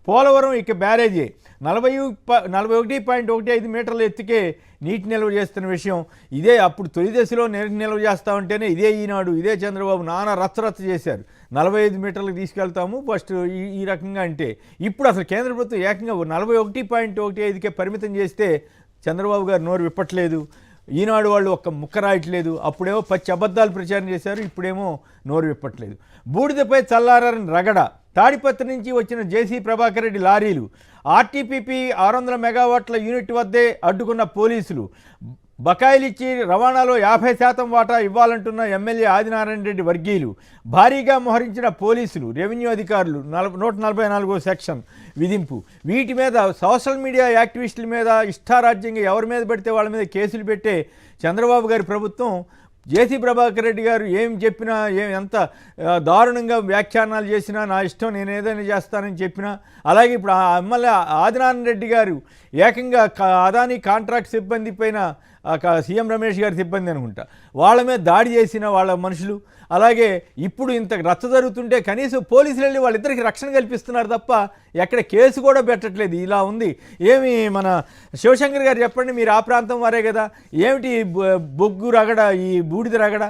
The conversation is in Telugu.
పోలవరం ఇక బ్యారేజీ 41.15 మీటర్ల ఎత్తుకే నీటి నిల్వ చేస్తున్న విషయం ఇదే. అప్పుడు తొలి దశలో నీటి నిల్వ చేస్తామంటేనే ఇదే ఈనాడు ఇదే చంద్రబాబు నానా రచ్చరచ్చ చేశారు. 45 మీటర్లకు తీసుకెళ్తాము ఫస్ట్ ఈ రకంగా అంటే, ఇప్పుడు అసలు కేంద్ర ప్రభుత్వం ఏకంగా 41.15కే పరిమితం చేస్తే చంద్రబాబు గారు నోరు విప్పట్లేదు. ఈనాడు వాళ్ళు ఒక్క ముక్క రాయట్లేదు. అప్పుడేమో పచ్చి అబద్ధాలు ప్రచారం చేశారు, ఇప్పుడేమో నోరు విప్పట్లేదు. బూడిదపై చల్లారని రగడ. తాడిపత్రి నుంచి వచ్చిన జేసీ ప్రభాకర్ రెడ్డి లారీలు ఆర్టీపీపీ 600 మెగావాట్ల యూనిట్ వద్దే అడ్డుకున్న పోలీసులు. బకాయిలిచ్చి రవాణాలో 50% వాటా ఇవ్వాలంటున్న ఎమ్మెల్యే ఆదినారాయణ రెడ్డి వర్గీయులు. భారీగా మోహరించిన పోలీసులు, రెవెన్యూ అధికారులు. 144వ సెక్షన్ విధింపు. వీటి మీద సోషల్ మీడియా యాక్టివిస్టుల మీద ఇష్టారాజ్యంగా ఎవరి మీద పెడితే వాళ్ళ మీద కేసులు పెట్టే చంద్రబాబు గారి ప్రభుత్వం జేసీ ప్రభాకర్ రెడ్డి గారు ఏం చెప్పినా ఎంత దారుణంగా వ్యాఖ్యానాలు చేసినా నా ఇష్టం నేను ఏదైనా చేస్తానని చెప్పినా, అలాగే ఇప్పుడు ఎమ్మెల్యే ఆదినారాయణ రెడ్డి గారు ఏకంగా అదానీ కాంట్రాక్ట్ సిబ్బంది పైన సీఎం రమేష్ గారి సిబ్బంది అనుకుంటా వాళ్ళ మీద దాడి చేసిన వాళ్ళ మనుషులు. అలాగే ఇప్పుడు ఇంత రచ్చ జరుగుతుంటే కనీసం పోలీసులు వెళ్ళి వాళ్ళిద్దరికి రక్షణ కల్పిస్తున్నారు తప్ప ఎక్కడ కేసు కూడా పెట్టట్లేదు. ఇలా ఉంది. ఏమి మన శివశంకర్ గారు చెప్పండి, మీరు ఆ ప్రాంతం వారే కదా, ఏమిటి బొగ్గు రగడ, ఈ బూడిద రగడ?